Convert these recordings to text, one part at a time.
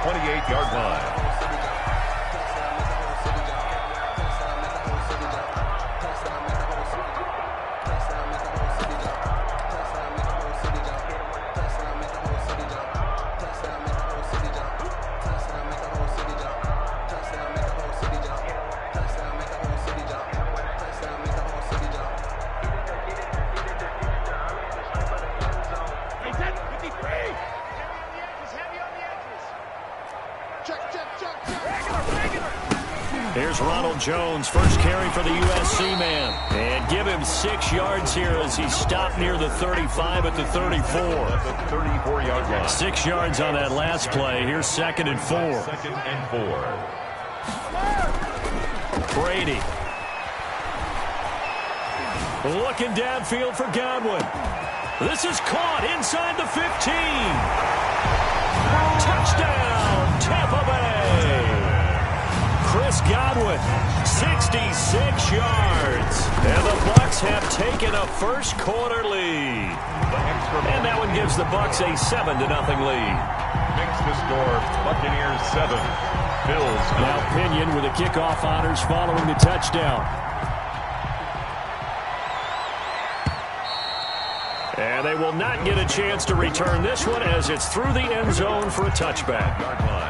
28-yard line. Here's Ronald Jones, first carry for the USC man. And give him 6 yards here as he stopped near the 35 at the 34. That's a 34-yard line. 6 yards on that last play. Here's 2nd and 4. 2nd and 4. Brady. Looking downfield for Godwin. This is caught inside the 15. Touchdown, Tampa Bay. Chris Godwin, 66 yards. And the Bucs have taken a first quarter lead. And that one gives the Bucs a 7-0 lead. Makes the score Buccaneers 7, Bills 9. Now Pinion with the kickoff honors following the touchdown. And they will not get a chance to return this one as it's through the end zone for a touchback. Yard line.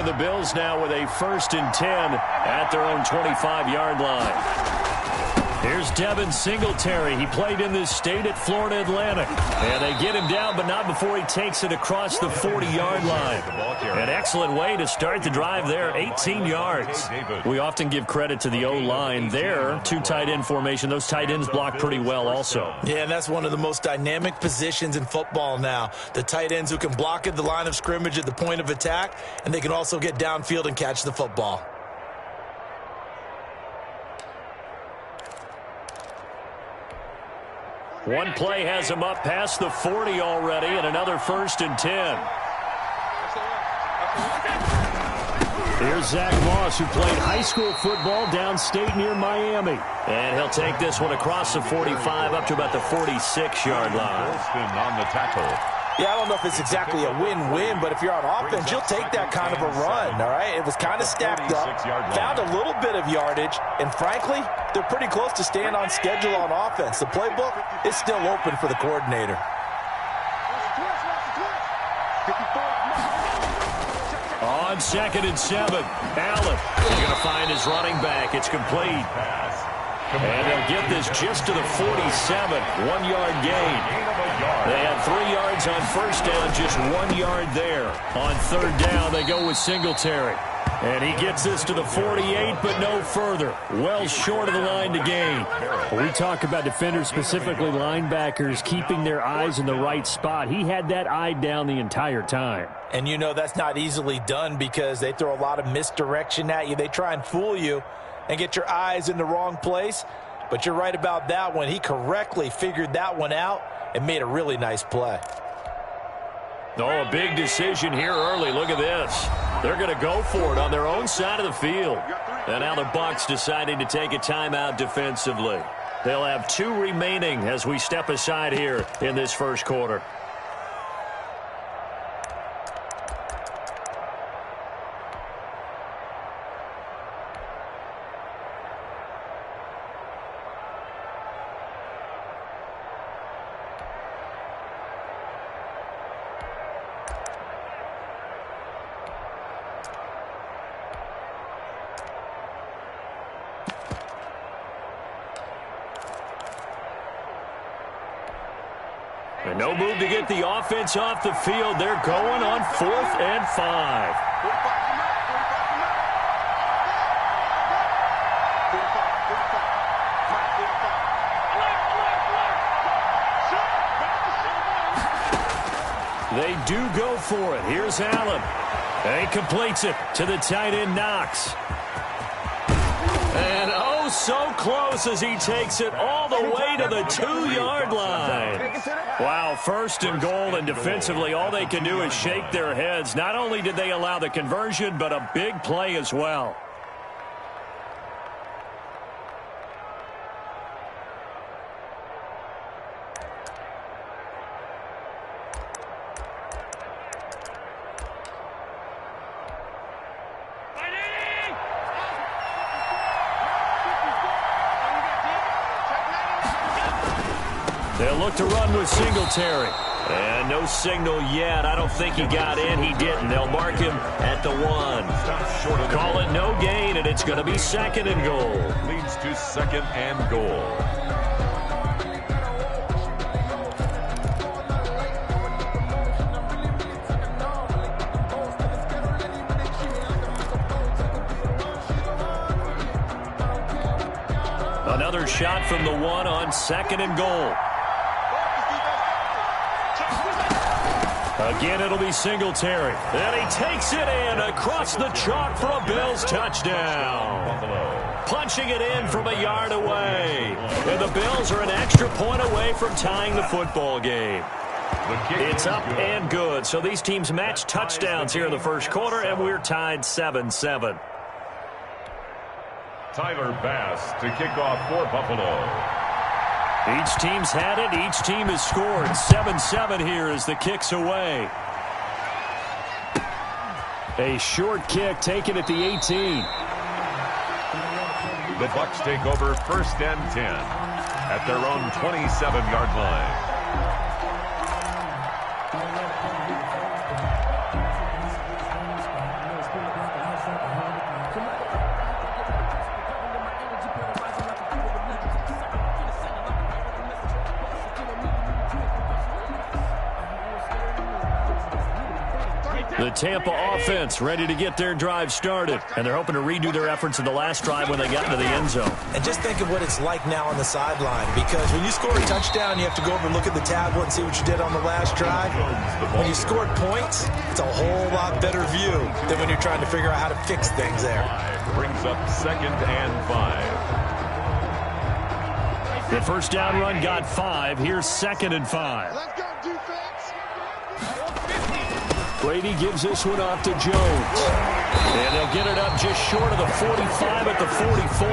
The Bills now with a 1st and 10 at their own 25-yard line. Here's Devin Singletary. He played in this state at Florida Atlantic. And they get him down, but not before he takes it across the 40-yard line. An excellent way to start the drive there, 18 yards. We often give credit to the O-line there. 2 tight end formation. Those tight ends block pretty well also. Yeah, and that's one of the most dynamic positions in football now. The tight ends who can block at the line of scrimmage at the point of attack, and they can also get downfield and catch the football. One play has him up past the 40 already, and another 1st and 10. Here's Zach Moss, who played high school football downstate near Miami. And he'll take this one across the 45 up to about the 46-yard line. Wilson on the tackle. Yeah, I don't know if it's exactly a win-win, but if you're on offense, you'll take that kind of a run, all right? It was kind of stacked up, found a little bit of yardage, and frankly, they're pretty close to staying on schedule on offense. The playbook is still open for the coordinator. On 2nd and 7, Allen is going to find his running back. It's complete. And they'll get this just to the 47, 1-yard gain. They had 3 yards on 1st down, just 1 yard there. On 3rd down, they go with Singletary. And he gets this to the 48, but no further. Well short of the line to gain. We talk about defenders, specifically linebackers, keeping their eyes in the right spot. He had that eye down the entire time. And you know that's not easily done because they throw a lot of misdirection at you. They try and fool you and get your eyes in the wrong place. But you're right about that one. He correctly figured that one out and made a really nice play. Oh, a big decision here early. Look at this. They're going to go for it on their own side of the field. And now the Bucs deciding to take a timeout defensively. They'll have 2 remaining as we step aside here in this first quarter. And no move to get the offense off the field. They're going on 4th and 5. They do go for it. Here's Allen. And he completes it to the tight end, Knox. And oh, so close as he takes it all the the way to the 2-yard line. Wow, 1st and goal, and defensively all they can do is shake their heads. Not only did they allow the conversion, but a big play as well. They'll look to run with Singletary. And no signal yet. I don't think he got in. He didn't. They'll mark him at the 1. Call it no gain, and it's going to be 2nd and goal. Leads to 2nd and goal. Another shot from the 1 on 2nd and goal. Again, it'll be Singletary. And he takes it in across the chalk for a Bills touchdown. Punching it in from a yard away. And the Bills are an extra point away from tying the football game. It's up and good. So these teams match touchdowns here in the first quarter, and we're tied 7-7. Tyler Bass to kick off for Buffalo. Each team's had it. Each team has scored. 7-7 here as the kick's away. A short kick taken at the 18. The Bucs take over 1st and 10 at their own 27-yard line. The Tampa offense ready to get their drive started. And they're hoping to redo their efforts in the last drive when they got into the end zone. And just think of what it's like now on the sideline. Because when you score a touchdown, you have to go over and look at the tablet and see what you did on the last drive. When you scored points, it's a whole lot better view than when you're trying to figure out how to fix things there. Brings up 2nd and 5. The first down run got 5. Here's 2nd and 5. Let's go, defense. Brady gives this one off to Jones. And they'll get it up just short of the 45 at the 44.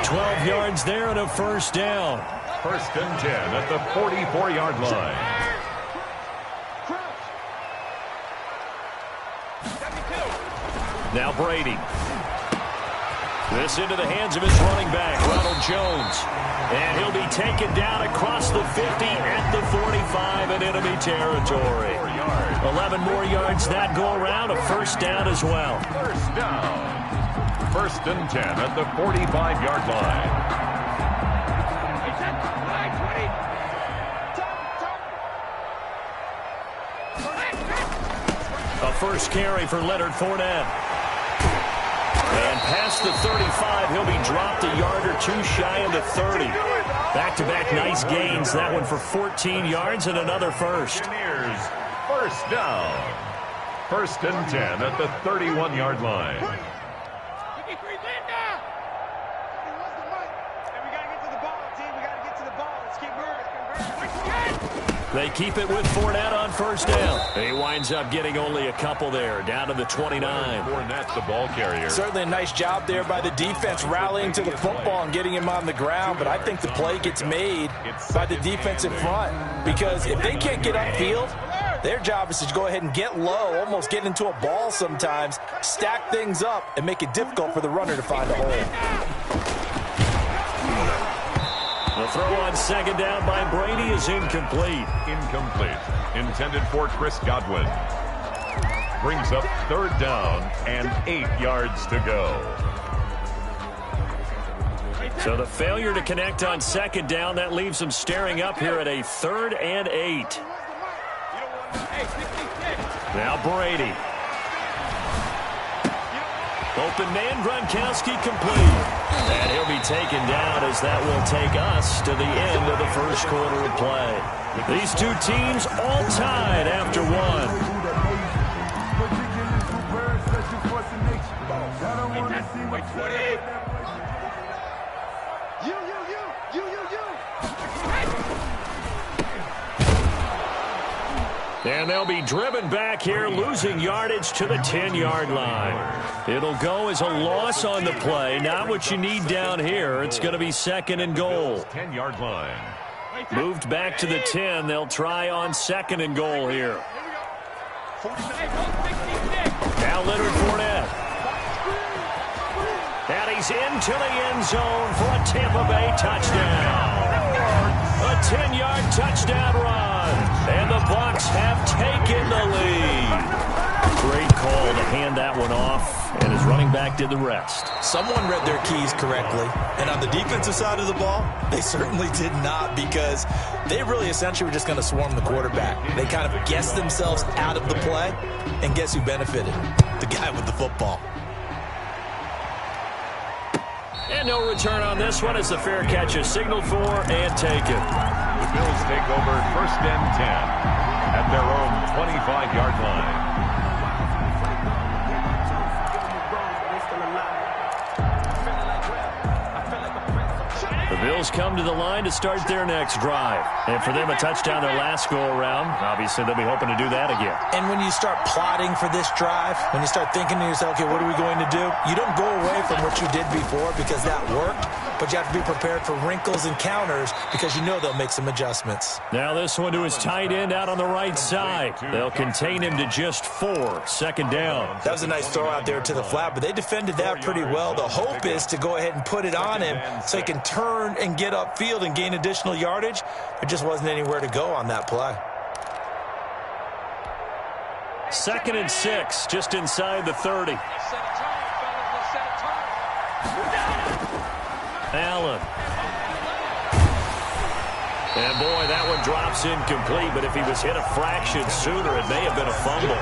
12 yards there and a first down. 1st and 10 at the 44-yard line. Now Brady. This into the hands of his running back, Ronald Jones. And he'll be taken down across the 50 at the 45 in enemy territory. 11 more yards that go around, a first down as well. First down. 1st and 10 at the 45-yard line. A first carry for Leonard Fournette. And past the 35, he'll be dropped a yard or two shy of the 30. Back-to-back nice gains. That one for 14 yards and another first. First down. 1st and 10 at the 31-yard line. They keep it with Fournette on first down. He winds up getting only a couple there, down to the 29. Fournette, the ball carrier. Certainly a nice job there by the defense rallying to the football and getting him on the ground, but I think the play gets made by the defensive front because if they can't get upfield, their job is to go ahead and get low, almost get into a ball sometimes, stack things up, and make it difficult for the runner to find a hole. The throw on second down by Brady is incomplete. Incomplete. Intended for Chris Godwin. Brings up 3rd down and 8 yards to go. So the failure to connect on second down, that leaves them staring up here at a 3rd and 8. Now Brady. Open man, Gronkowski complete. And he'll be taken down as that will take us to the end of the first quarter of play. These two teams all tied after one. And they'll be driven back here, losing yardage to the 10-yard line. It'll go as a loss on the play. Not what you need down here. It's going to be 2nd and goal. 10-yard line. Moved back to the 10. They'll try on 2nd and goal here. Now Leonard Fournette. And he's into the end zone for a Tampa Bay touchdown. A 10-yard touchdown run. And the Bucs have taken the lead. Great call to hand that one off, and his running back did the rest. Someone read their keys correctly, and on the defensive side of the ball, they certainly did not, because they really essentially were just going to swarm the quarterback. They kind of guessed themselves out of the play, and guess who benefited? The guy with the football. And no return on this one as the fair catch is signaled for and taken. The Bills take over 1st and 10 at their own 25-yard line. The Bills come to the line to start their next drive. And for them, a touchdown their last go-around. Obviously, they'll be hoping to do that again. And when you start plotting for this drive, when you start thinking to yourself, okay, what are we going to do? You don't go away from what you did before because that worked, but you have to be prepared for wrinkles and counters because you know they'll make some adjustments. Now this one to his tight end out on the right side. They'll contain him to just 4, 2nd down. That was a nice throw out there to the flat, but they defended that pretty well. The hope is to go ahead and put it on him so he can turn and get upfield and gain additional yardage. There just wasn't anywhere to go on that play. 2nd and 6, just inside the 30. Allen. And boy, that one drops incomplete, but if he was hit a fraction sooner, it may have been a fumble.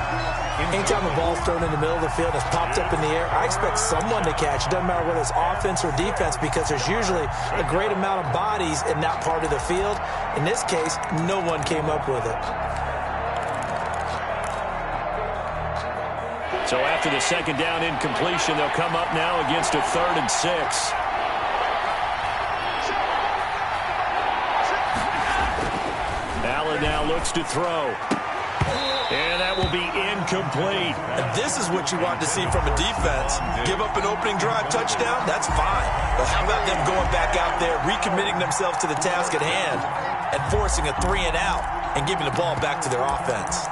Anytime the ball's thrown in the middle of the field, it's popped up in the air, I expect someone to catch. It doesn't matter whether it's offense or defense, because there's usually a great amount of bodies in that part of the field. In this case, no one came up with it. So after the 2nd down incompletion, they'll come up now against a 3rd and 6. Allen now looks to throw. And that will be incomplete. And this is what you want to see from a defense. Give up an opening drive touchdown, that's fine. But how about them going back out there, recommitting themselves to the task at hand, and forcing a 3 and out, and giving the ball back to their offense.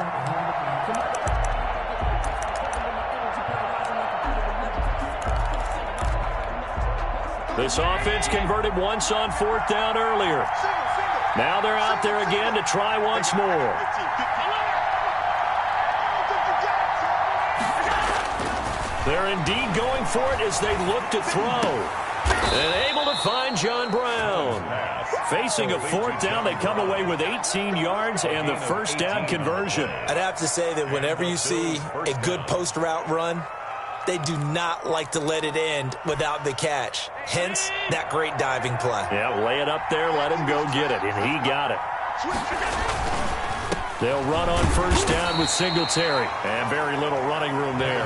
This offense converted once on 4th down earlier. Now they're out there again to try once more. They're indeed going for it as they look to throw. And able to find John Brown. Facing a 4th down, they come away with 18 yards and the 1st down conversion. I'd have to say that whenever you see a good post route run, they do not like to let it end without the catch. Hence, that great diving play. Yeah, lay it up there, let him go get it, and he got it. They'll run on 1st down with Singletary. And very little running room there.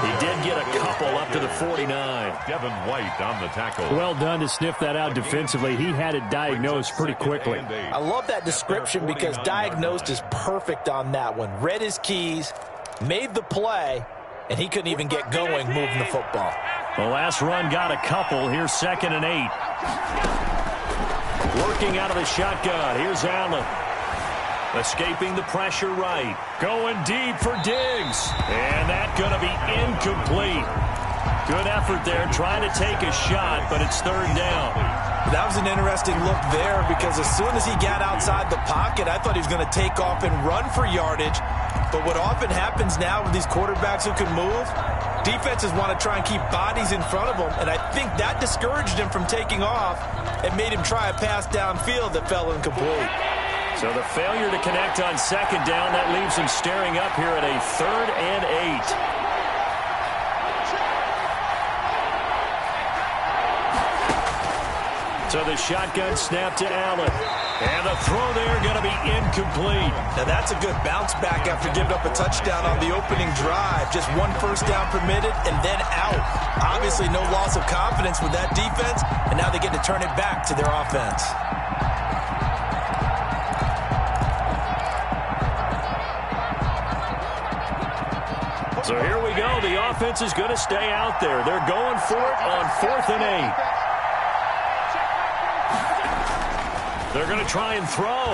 He did get a couple up to the 49. Devin White on the tackle. Well done to sniff that out defensively. He had it diagnosed pretty quickly. I love that description because diagnosed is perfect on that one. Read his keys, made the play, and he couldn't even get going moving the football. The last run got a couple. Here's 2nd and 8. Working out of the shotgun. Here's Allen. Escaping the pressure right. Going deep for Diggs. And that's going to be incomplete. Good effort there trying to take a shot, but it's 3rd down. That was an interesting look there because as soon as he got outside the pocket, I thought he was going to take off and run for yardage. But what often happens now with these quarterbacks who can move, defenses want to try and keep bodies in front of them, and I think that discouraged him from taking off and made him try a pass downfield that fell incomplete. So the failure to connect on 2nd down, that leaves him staring up here at a 3rd and 8. So the shotgun snap to Allen. And the throw there going to be incomplete. Now that's a good bounce back after giving up a touchdown on the opening drive. Just 1 first down permitted and then out. Obviously no loss of confidence with that defense, and now they get to turn it back to their offense. So here we go. The offense is going to stay out there. They're going for it on 4th and 8. They're going to try and throw.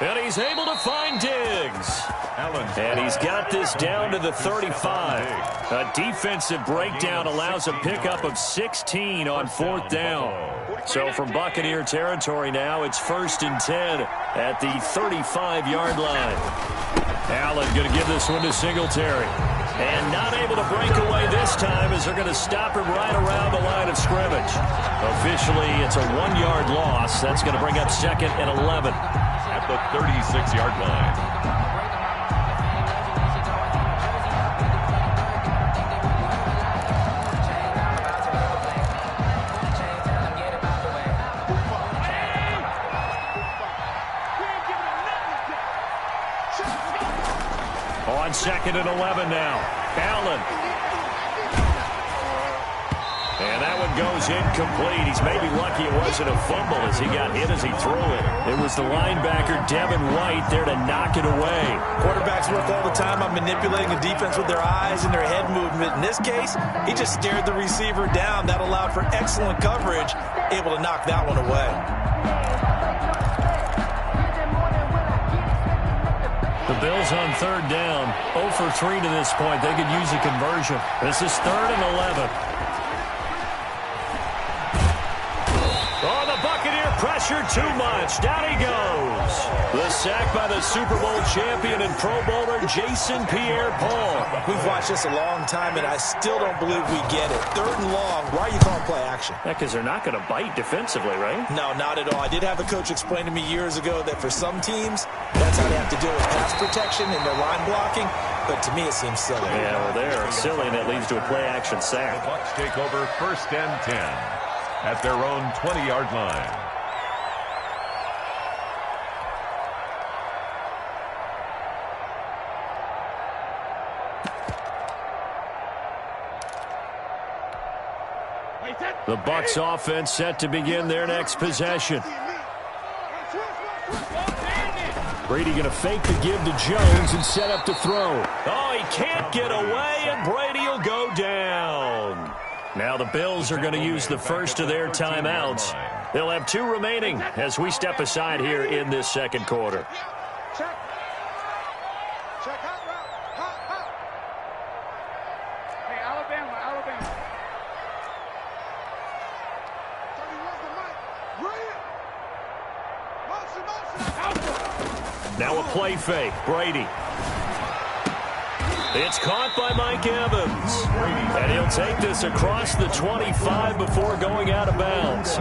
And he's able to find Diggs. And he's got this down to the 35. A defensive breakdown allows a pickup of 16 on 4th down. So from Buccaneer territory now, it's 1st and 10 at the 35-yard line. Allen going to give this one to Singletary. And not able to break away this time as they're going to stop him right around the line of scrimmage. Officially, it's a 1-yard loss. That's going to bring up 2nd and 11. At the 36-yard line. On 2nd and 11 now. Allen. And that one goes incomplete. He's maybe lucky it wasn't a fumble as he got hit as he threw it. It was the linebacker, Devin White, there to knock it away. Quarterbacks work all the time on manipulating the defense with their eyes and their head movement. In this case, he just stared the receiver down. That allowed for excellent coverage, able to knock that one away. The Bills on 3rd down, 0 for 3 to this point. They could use a conversion. This is 3rd and 11. Oh, the Buccaneer pressure too much. Down he goes. The sack by the Super Bowl champion and Pro Bowler Jason Pierre-Paul. We've watched this a long time, and I still don't believe we get it. 3rd and long. Why are you calling play action? Yeah, because they're not going to bite defensively, right? No, not at all. I did have a coach explain to me years ago that for some teams, that's how they have to deal with pass protection and their line blocking. But to me, it seems silly. Yeah, well, they're silly, and it leads to a play-action sack. The Bucs take over 1st and 10 at their own 20-yard line. The Bucs offense set to begin their next possession. Brady going to fake the give to Jones and set up to throw. Oh, he can't get away, and Brady will go down. Now the Bills are going to use the first of their timeouts. They'll have 2 remaining as we step aside here in this 2nd quarter. Now a play fake. Brady. It's caught by Mike Evans. And he'll take this across the 25 before going out of bounds.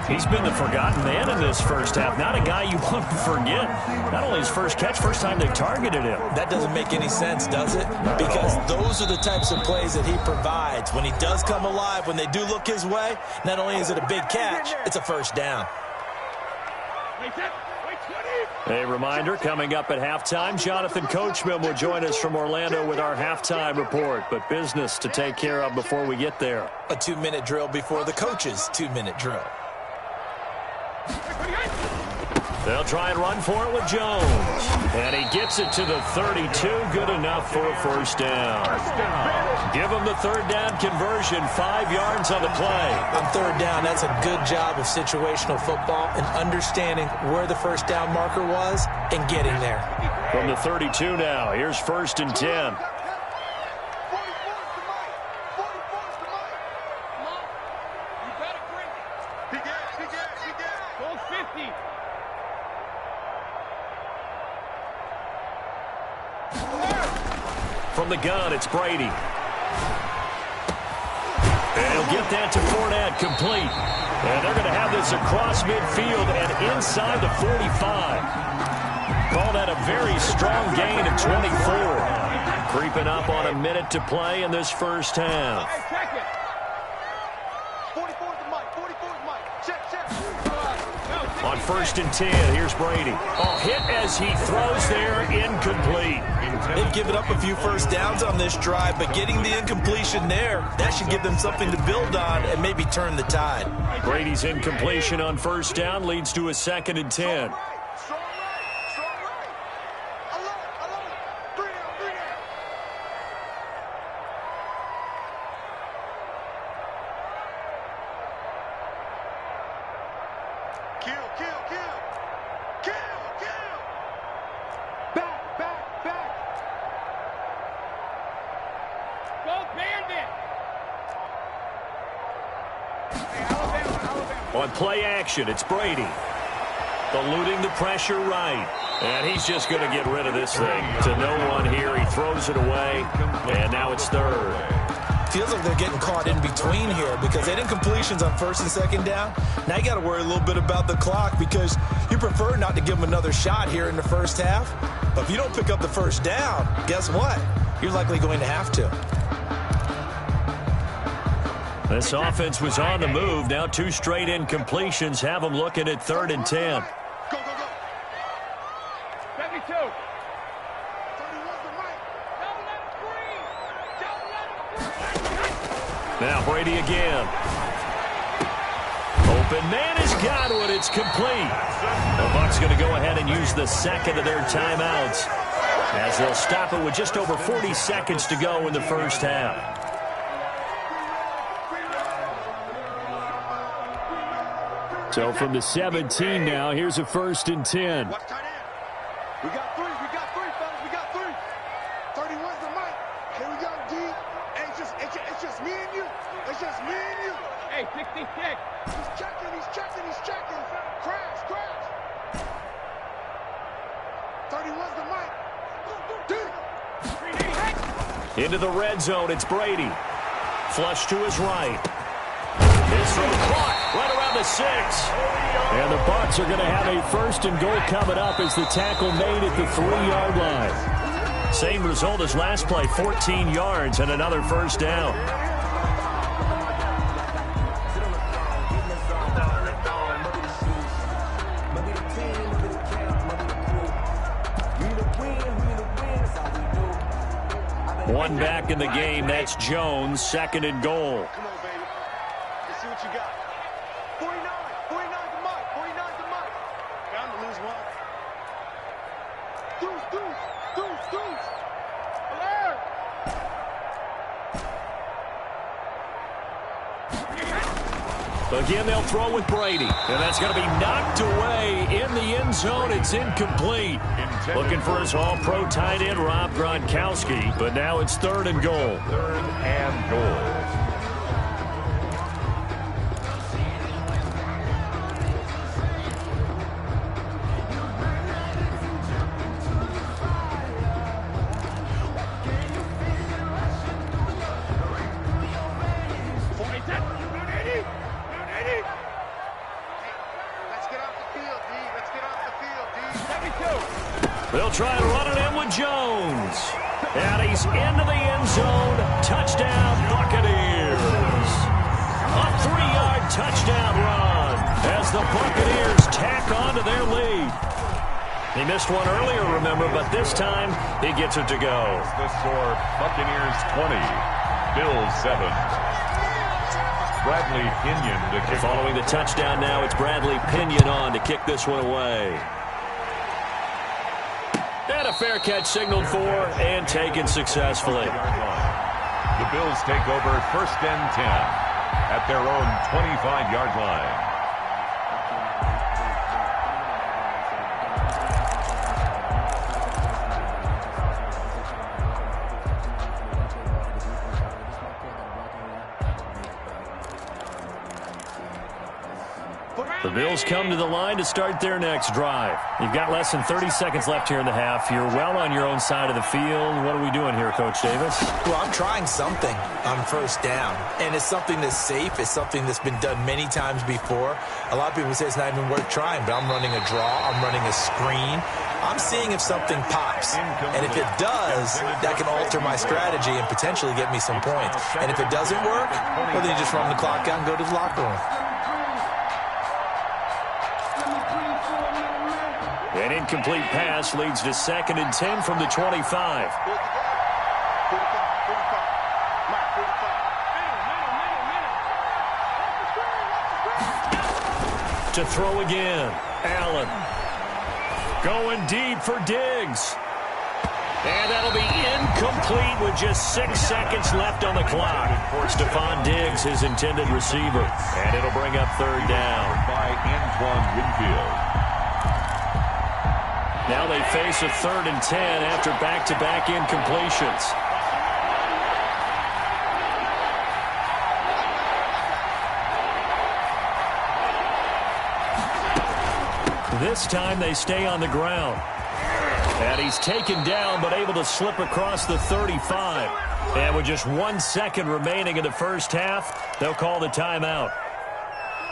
He's been the forgotten man in this first half. Not a guy you want to forget. Not only his first catch, first time they targeted him. That doesn't make any sense, does it? Because those are the types of plays that he provides. When he does come alive, when they do look his way, not only is it a big catch, it's a 1st down. A reminder, coming up at halftime, Jonathan Coachman will join us from Orlando with our halftime report. But business to take care of before we get there. A 2-minute drill before the coach's 2-minute drill. They'll try and run for it with Jones. And he gets it to the 32. Good enough for a 1st down. Give him the 3rd down conversion. 5 yards on the play. On 3rd down, that's a good job of situational football and understanding where the 1st down marker was and getting there. From the 32 now, here's 1st and 10. From the gun, it's Brady. And he'll get that to Fournette, complete. And they're going to have this across midfield and inside the 45. Call that a very strong gain of 24. Creeping up on a minute to play in this first half. On 1st and 10, here's Brady. Oh, hit as he throws there, incomplete. They've given up a few 1st downs on this drive, but getting the incompletion there, that should give them something to build on and maybe turn the tide. Brady's incompletion on 1st down leads to a 2nd and 10. Kill. Back. Go Bandit. Hey, Alabama. On play action, it's Brady. Eluding the pressure right. And he's just going to get rid of this thing. To no one here. He throws it away. And now it's third. Feels like they're getting caught in between here because they didn't completions on first and second down. Now you got to worry a little bit about the clock because you prefer not to give them another shot here in the first half. But if you don't pick up the first down, guess what? You're likely going to have to. This offense was on the move. Now 2 straight incompletions have them looking at 3rd and 10. Go. 72. Now Brady again. Open man is Godwin. It's complete. The Bucs going to go ahead and use the second of their timeouts as they'll stop it with just over 40 seconds to go in the first half. So from the 17 now, here's a 1st and 10. Watch tight end. We got three, fellas. We got three. 31's the mic. Here we go, D. Hey, it's just me and you. It's just me and you. Hey, 66. He's checking. Crash. 31's the mic. D. Into the red zone, it's Brady. Flush to his right. His throw caught right around the 6. And the Bucs are going to have a 1st and goal coming up as the tackle made at the 3-yard line. Same result as last play, 14 yards and another 1st down. One back in the game, that's Jones, 2nd and goal. Come on, baby. Let's see what you got. 49's the mic. 49's the mic. Bound to lose one. Deuce. Alert. Again, they'll throw with Brady. And that's going to be knocked away in the end zone. It's incomplete. Looking for his all-pro tight end, Rob Gronkowski. But now it's 3rd and goal. 3rd and goal. They'll try and run it in with Jones. And he's into the end zone. Touchdown, Buccaneers. A 3-yard touchdown run as the Buccaneers tack on to their lead. He missed one earlier, remember, but this time he gets it to go. The score, Buccaneers 20, Bills 7. Bradley Pinion to kick. Following the touchdown now, it's Bradley Pinion on to kick this one away. And a fair catch signaled for and taken successfully. The Bills take over 1st and 10 at their own 25-yard line. The Bills come to the line to start their next drive. You've got less than 30 seconds left here in the half. You're well on your own side of the field. What are we doing here, Coach Davis? Well, I'm trying something on 1st down, and it's something that's safe. It's something that's been done many times before. A lot of people say it's not even worth trying, but I'm running a draw. I'm running a screen. I'm seeing if something pops, and if it does, that can alter my strategy and potentially get me some points. And if it doesn't work, well, then you just run the clock out and go to the locker room. An incomplete pass leads to 2nd and 10 from the 25. To throw again. Allen. Going deep for Diggs. And that'll be incomplete with just 6 seconds left on the clock. Stephon Diggs, his intended receiver. And it'll bring up third down. By Antoine Winfield. Now they face a 3rd and 10 after back-to-back incompletions. This time they stay on the ground. And he's taken down but able to slip across the 35. And with just 1 second remaining in the first half, they'll call the timeout.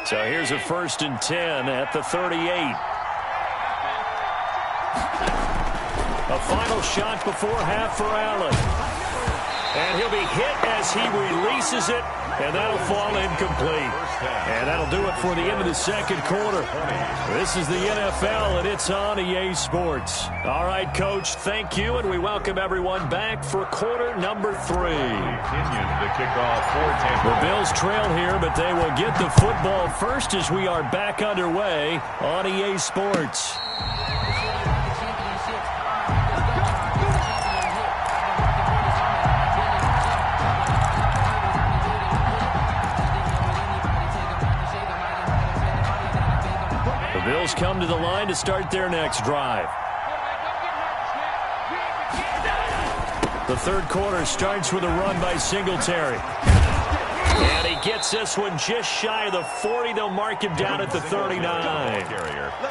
So here's a 1st and 10 at the 38. A final shot before half for Allen. And he'll be hit as he releases it, and that'll fall incomplete. And that'll do it for the end of the second quarter. This is the NFL, and it's on EA Sports. All right, Coach, thank you, and we welcome everyone back for quarter number 3. The kickoff for Tampa. The Bills trail here, but they will get the football first as we are back underway on EA Sports. Bills come to the line to start their next drive. The third quarter starts with a run by Singletary. And he gets this one just shy of the 40. They'll mark him down at the 39.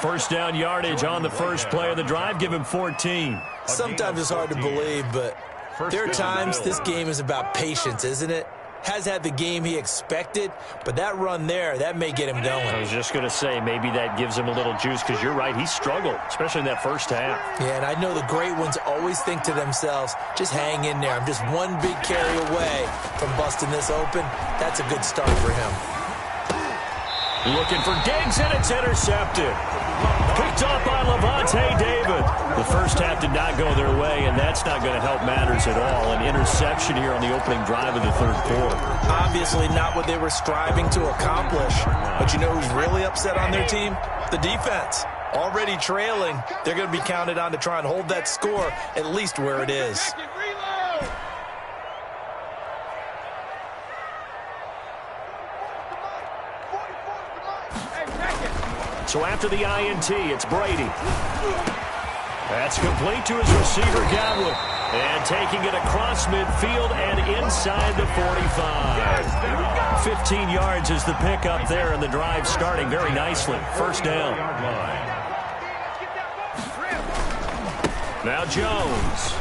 First down yardage on the first play of the drive. Give him 14. Sometimes it's hard to believe, but there are times this game is about patience, isn't it? Has had the game he expected, but that run there, that may get him going. I was just going to say, maybe that gives him a little juice, because you're right, he struggled, especially in that first half. Yeah, and I know the great ones always think to themselves, just hang in there. I'm just one big carry away from busting this open. That's a good start for him. Looking for Diggs, and it's intercepted. Picked off by Levante David. The first half did not go their way, and that's not going to help matters at all. An interception here on the opening drive of the third quarter. Obviously not what they were striving to accomplish. But you know who's really upset on their team? The defense. Already trailing, they're going to be counted on to try and hold that score at least where it is. So after the INT, it's Brady. That's complete to his receiver, Godwin. And taking it across midfield and inside the 45. 15 yards is the pickup there, and the drive starting very nicely. First down. Now Jones.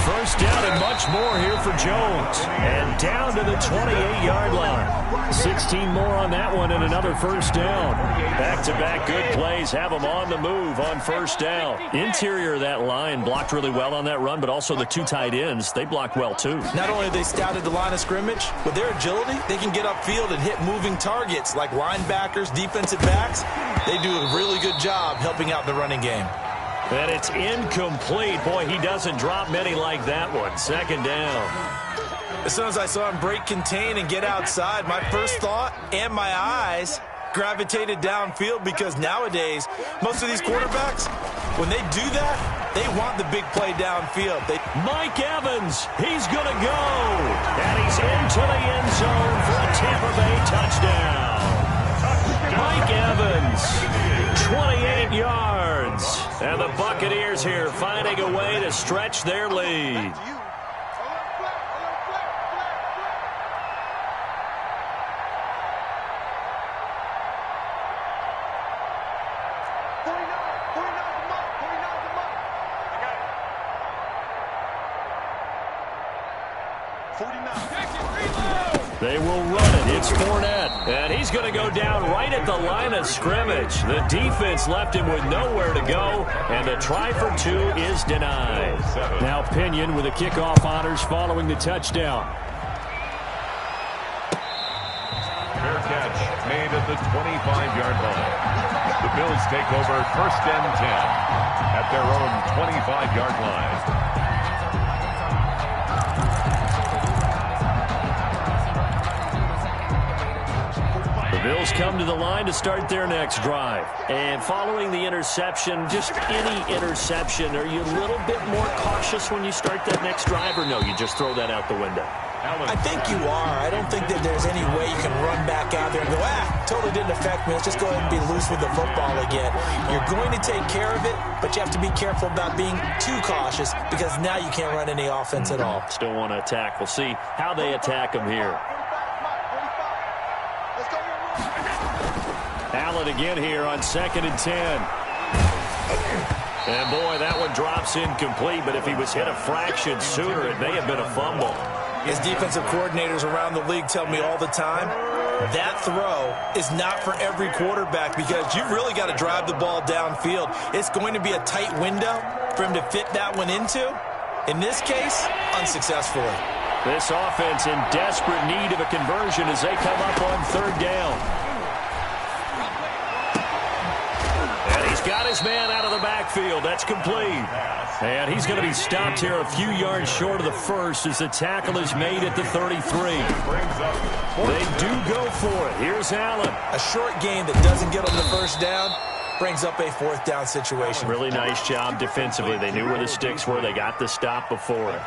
First down and much more here for Jones. And down to the 28-yard line. 16 more on that one and another first down. Back-to-back good plays have them on the move on first down. Interior of that line blocked really well on that run, but also the two tight ends, they blocked well too. Not only have they scouted the line of scrimmage, with their agility, they can get upfield and hit moving targets like linebackers, defensive backs. They do a really good job helping out the running game. And it's incomplete. Boy, he doesn't drop many like that one. Second down. As soon as I saw him break contain and get outside, my first thought and my eyes gravitated downfield, because nowadays, most of these quarterbacks, when they do that, they want the big play downfield. Mike Evans, he's going to go. And he's into the end zone for a Tampa Bay touchdown. Mike Evans, 28 yards. And the Buccaneers here finding a way to stretch their lead. They will run it. It's Fournette. And he's going to go down right at the line of scrimmage. The defense left him with nowhere to go. And the try for two is denied. Now Pinion with the kickoff honors following the touchdown. Fair catch made at the 25-yard line. The Bills take over first and 10 at their own 25-yard line. Bills come to the line to start their next drive. And following the interception, just any interception, are you a little bit more cautious when you start that next drive, or no, you just throw that out the window? I think you are. I don't think that there's any way you can run back out there and go, totally didn't affect me. Let's just go ahead and be loose with the football again. You're going to take care of it, but you have to be careful about being too cautious because now you can't run any offense at all. Still want to attack. We'll see how they attack him here. Allen again here on 2nd and 10. And, boy, that one drops incomplete, but if he was hit a fraction sooner, it may have been a fumble. As defensive coordinators around the league tell me all the time, that throw is not for every quarterback because you've really got to drive the ball downfield. It's going to be a tight window for him to fit that one into. In this case, unsuccessfully. This offense in desperate need of a conversion as they come up on 3rd down. And he's got his man out of the backfield. That's complete. And he's going to be stopped here a few yards short of the first as the tackle is made at the 33. They do go for it. Here's Allen. A short gain that doesn't get them the first down brings up a 4th down situation. Really nice job defensively. They knew where the sticks were. They got the stop before it.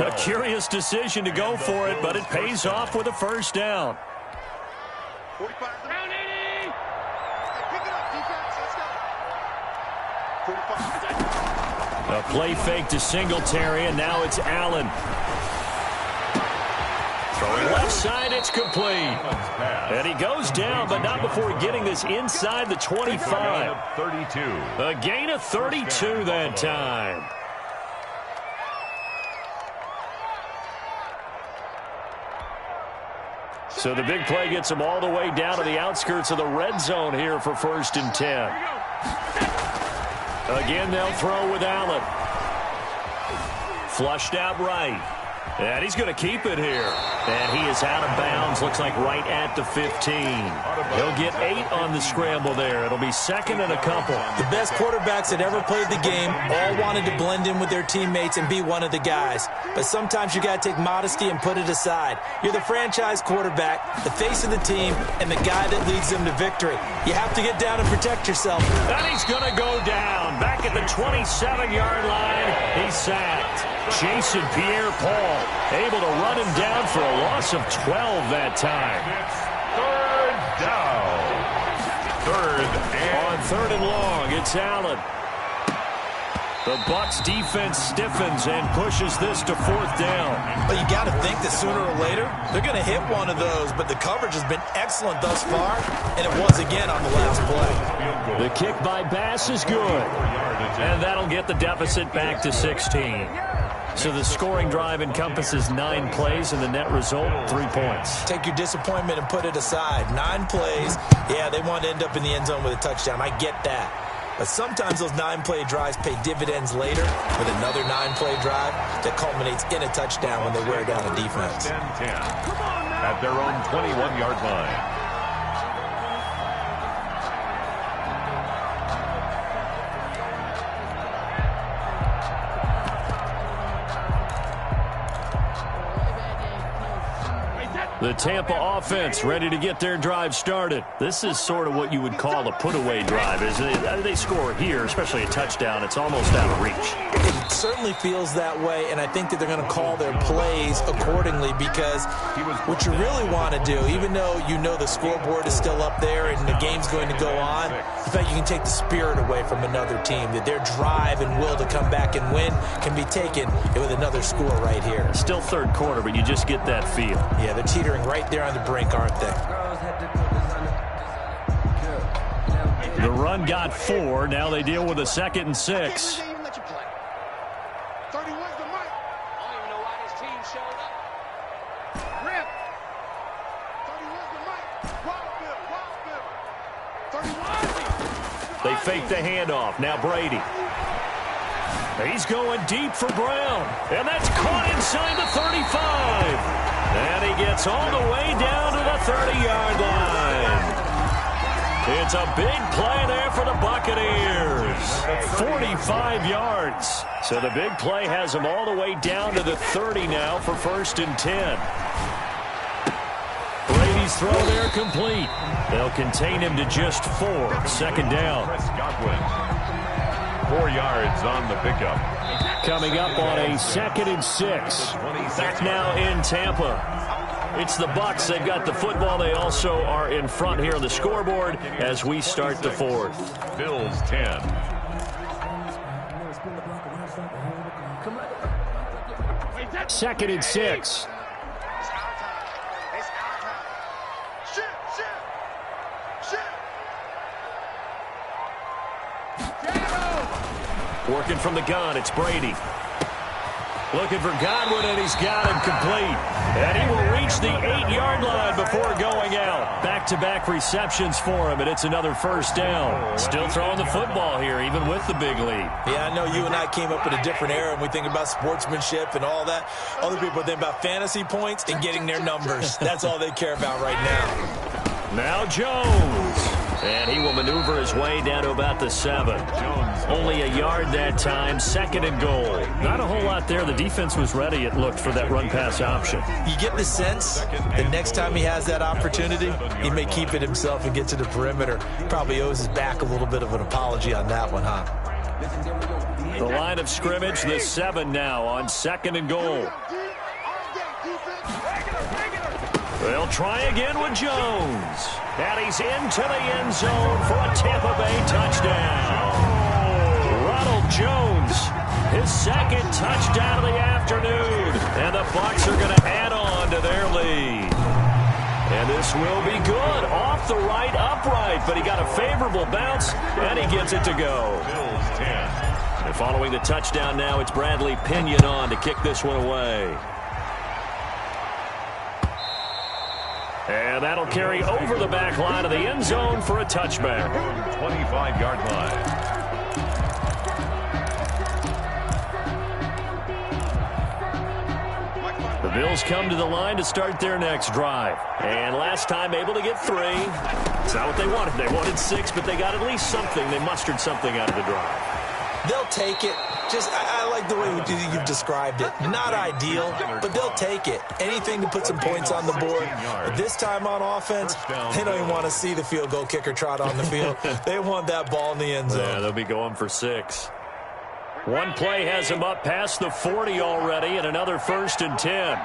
A curious decision to go for it, but it pays off with a 1st down. 45. Down 80. Hey, pick it up, defense. Let's go. 45. A play fake to Singletary, and now it's Allen. Throwing left side, it's complete. And he goes down, but not before getting this inside the 25. A gain of 32 that time. So the big play gets him all the way down to the outskirts of the red zone here for 1st and 10. Again, they'll throw with Allen. Flushed out right. And he's going to keep it here. And he is out of bounds. Looks like right at the 15. He'll get 8 on the scramble there. It'll be 2nd and a couple. The best quarterbacks that ever played the game all wanted to blend in with their teammates and be one of the guys. But sometimes you got to take modesty and put it aside. You're the franchise quarterback, the face of the team, and the guy that leads them to victory. You have to get down and protect yourself. And he's going to go down. Back at the 27-yard line, he's sacked. Jason Pierre-Paul able to run him down for a loss of 12 that time. On 3rd and long, it's Allen. The Bucs defense stiffens and pushes this to 4th down. But you got to think that sooner or later, they're going to hit one of those, but the coverage has been excellent thus far, and it was again on the last play. The kick by Bass is good, and that'll get the deficit back to 16. So the scoring drive encompasses 9 plays, and the net result, 3 points. Take your disappointment and put it aside. 9 plays, yeah, they want to end up in the end zone with a touchdown. I get that. But sometimes those 9-play drives pay dividends later with another 9-play drive that culminates in a touchdown when they wear down a defense. 10-10 at their own 21-yard line. The Tampa offense ready to get their drive started. This is sort of what you would call a put-away drive, isn't it? They score here, especially a touchdown. It's almost out of reach. It certainly feels that way, and I think that they're going to call their plays accordingly because what you really want to do, even though you know the scoreboard is still up there and the game's going to go on, in fact, you can take the spirit away from another team, that their drive and will to come back and win can be taken with another score right here. Still 3rd quarter, but you just get that feel. Yeah, they're teetering right there on the brink, aren't they? The run got 4. Now they deal with a 2nd and 6. 31's the mic. I don't even know why this team showed up. Rip. 31's the mic. 31. They fake the handoff. Now Brady. He's going deep for Brown. And that's caught inside the 35. And he gets all the way down to the 30-yard line. It's a big play there for the Buccaneers. 45 yards. So the big play has them all the way down to the 30 now for 1st and 10. Brady Brady's throw there complete. They'll contain him to just 4. Second down. 4 yards on the pickup. Coming up on a 2nd and 6. Back now in Tampa. It's the Bucs. They've got the football. They also are in front here on the scoreboard as we start the 4th. Bills 10. 2nd and 6. Working from the gun, it's Brady. Looking for Godwin, and he's got him complete. And he will reach the 8-yard line before going out. Back-to-back receptions for him, and it's another first down. Still throwing the football here, even with the big lead. Yeah, I know you and I came up in a different era, and we think about sportsmanship and all that. Other people think about fantasy points and getting their numbers. That's all they care about right now. Now Jones. And he will maneuver his way down to about the 7. Only a yard that time, 2nd and goal. Not a whole lot there. The defense was ready, it looked, for that run-pass option. You get the sense the next time he has that opportunity, he may keep it himself and get to the perimeter. Probably owes his back a little bit of an apology on that one, huh? The line of scrimmage, the 7 now on 2nd and goal. They'll try again with Jones. And he's into the end zone for a Tampa Bay touchdown. Ronald Jones, his 2nd touchdown of the afternoon. And the Bucs are going to add on to their lead. And this will be good. Off the right upright, but he got a favorable bounce, and he gets it to go. Bills 10. And following the touchdown now, it's Bradley Pinion on to kick this one away. And that'll carry over the back line of the end zone for a touchback. 25-yard line. The Bills come to the line to start their next drive. And last time able to get 3. It's not what they wanted. They wanted 6, but they got at least something. They mustered something out of the drive. They'll take it. I like the way you've described it. Not ideal, but they'll take it. Anything to put some points on the board. But this time on offense, they don't even want to see the field goal kicker trot on the field. They want that ball in the end zone. Yeah, they'll be going for 6. One play has him up past the 40 already, and another 1st and 10.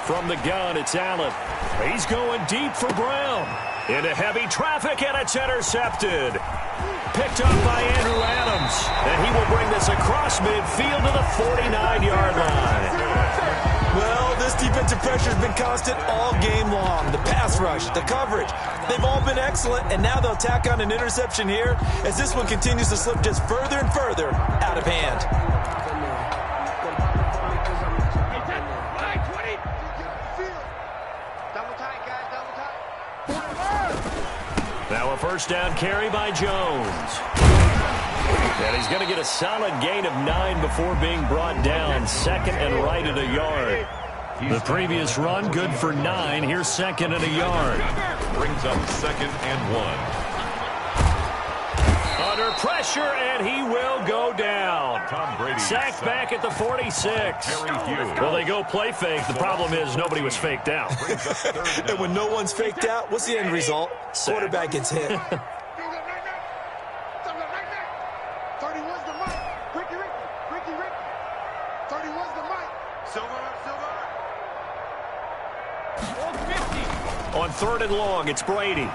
From the gun, it's Allen. He's going deep for Brown. Into heavy traffic, and it's intercepted. Picked up by Andrew Adams. And he will bring this across midfield to the 49-yard line. Well, this defensive pressure has been constant all game long. The pass rush, the coverage, they've all been excellent, and now they'll tack on an interception here as this one continues to slip just further and further out of hand. Now a first down carry by Jones. And he's going to get a solid gain of 9 before being brought down. 2nd and right at a yard. The previous run, good for 9. Here's 2nd and a yard. Brings up 2nd and 1. Under pressure, and he will go down. Tom Brady sacked back at the 46. Well, they go play fake. The problem is nobody was faked out. And when no one's faked out, what's the end result? Quarterback gets hit. 31's the mic. Ricky. 31's the mic. Silver. On 3rd and long, it's Brady.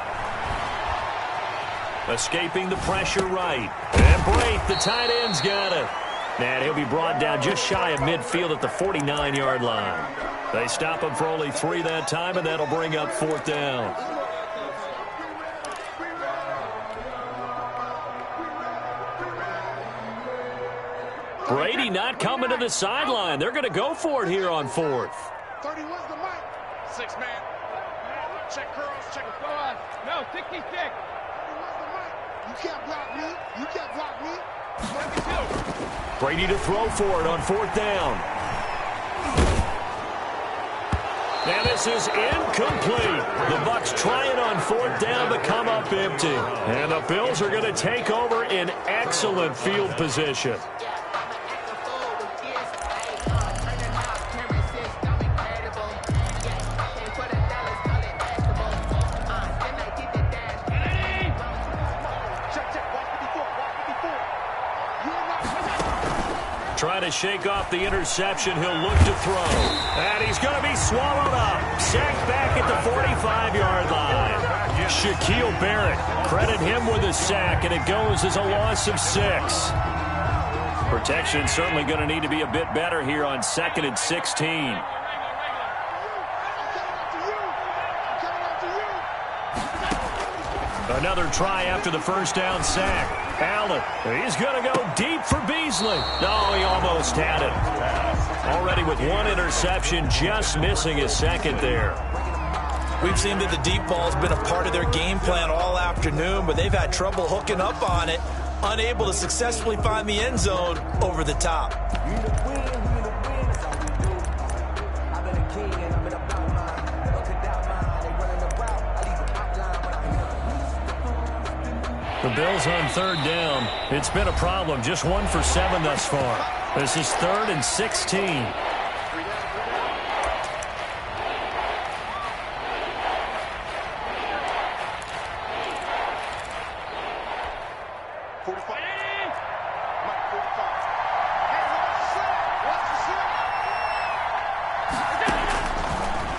Escaping the pressure right. And Brate, the tight end's got it. And he'll be brought down just shy of midfield at the 49-yard line. They stop him for only 3 that time, and that'll bring up 4th down. Brady not coming to the sideline. They're going to go for it here on 4th. 31's the mic. 6-man. Check curls, check a throw. No, ticky-tick. 31's the mic. You can't block me. You can't block me. Brady to throw for it on 4th down. And this is incomplete. The Bucs trying on 4th down but come up empty. And the Bills are going to take over in excellent field position. Trying to shake off the interception. He'll look to throw. And he's going to be swallowed up. Sacked back at the 45-yard line. Shaquille Barrett, credit him with a sack, and it goes as a loss of 6. Protection certainly going to need to be a bit better here on 2nd and 16. Another try after the first down sack. Allen, he's going to go deep for Beasley. No, he almost had it. Already with 1 interception, just missing his 2nd there. We've seen that the deep ball's been a part of their game plan all afternoon, but they've had trouble hooking up on it, unable to successfully find the end zone over the top. The Bills on 3rd down. It's been a problem. Just 1 for 7 thus far. This is 3rd and 16.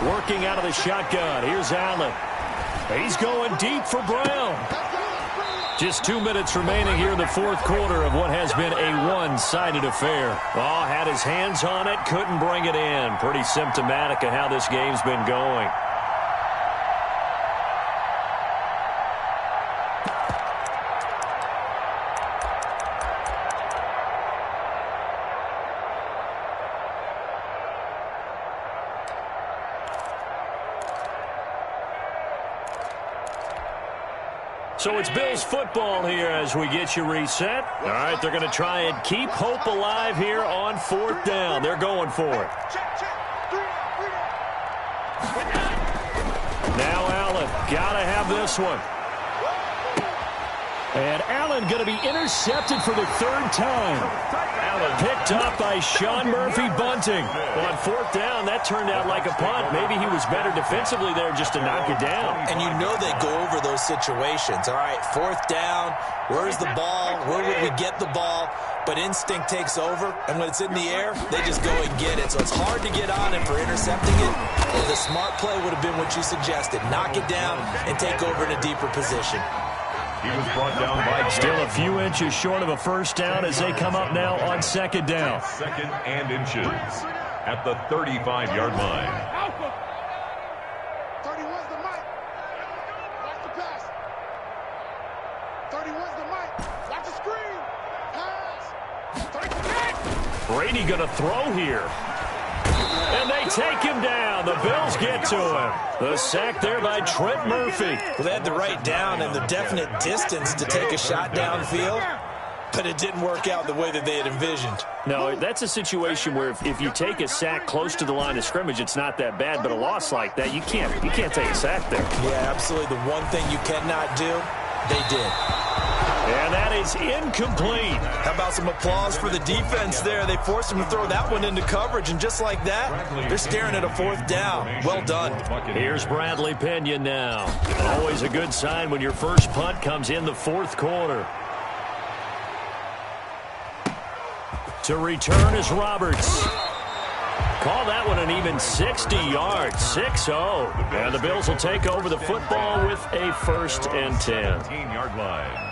Working out of the shotgun. Here's Allen. He's going deep for Brown. Just 2 minutes remaining here in the 4th quarter of what has been a one-sided affair. Oh, had his hands on it, couldn't bring it in. Pretty symptomatic of how this game's been going. So it's Bills football here as we get you reset. All right, they're going to try and keep hope alive here on 4th down. They're going for it. Now Allen, got to have this one. And Allen going to be intercepted for the 3rd time. Allen picked up by Sean Murphy Bunting. On 4th down, that turned out like a punt. Maybe he was better defensively there just to knock it down. And you know they go over those situations. All right, 4th down, where's the ball? Where would we get the ball? But instinct takes over, and when it's in the air, they just go and get it. So it's hard to get on him for intercepting it. And the smart play would have been what you suggested. Knock it down and take over in a deeper position. He was brought down by still a few inches short of a 1st down as they come up now on 2nd down. 2nd and inches at the 35-yard line. 31's the mic. Watch the pass. 31's the mic. Watch the screen. Pass. Brady going to throw here. And they take him down. The Bills get to him. The sack there by Trent Murphy. Well, they had the right down and the definite distance to take a shot downfield, but it didn't work out the way that they had envisioned. No, that's a situation where if you take a sack close to the line of scrimmage, it's not that bad, but a loss like that, you can't take a sack there. Yeah, absolutely. The one thing you cannot do, they did. And that is incomplete. How about some applause for the defense there? They forced him to throw that one into coverage, and just like that, they're staring at a 4th down. Well done. Here's Bradley Pinion now. Always a good sign when your first punt comes in the 4th quarter. To return is Roberts. Call that one an even 60 yards, 6-0. And the Bills will take over the football with a 1st and 10. 15-yard line.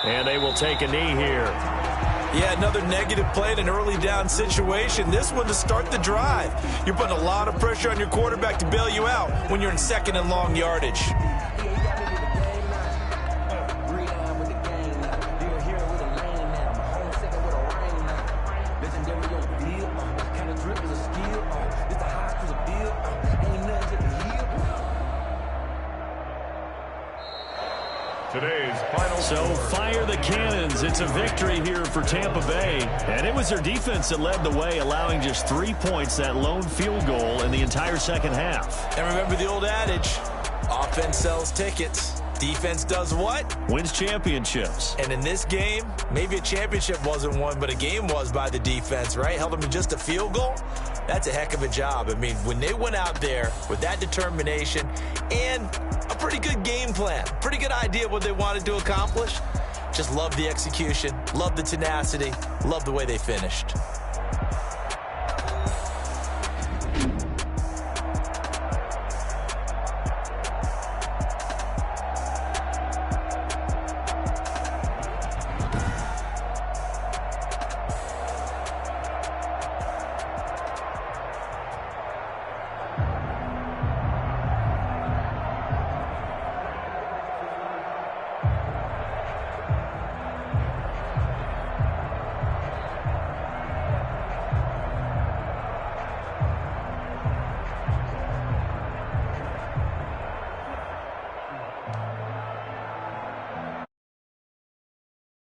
And they will take a knee here. Yeah, another negative play in an early down situation. This one to start the drive. You're putting a lot of pressure on your quarterback to bail you out when you're in second and long yardage. Today's final So fire the cannons. It's a victory here for Tampa Bay. And it was their defense that led the way, allowing just 3 points, that lone field goal in the entire second half. And remember the old adage, offense sells tickets. Defense does what? Wins championships. And in this game, maybe a championship wasn't won, but a game was by the defense, right? Held them to just a field goal. That's a heck of a job. I mean, when they went out there with that determination and a pretty good game plan, pretty good idea what they wanted to accomplish, just love the execution, love the tenacity, love the way they finished.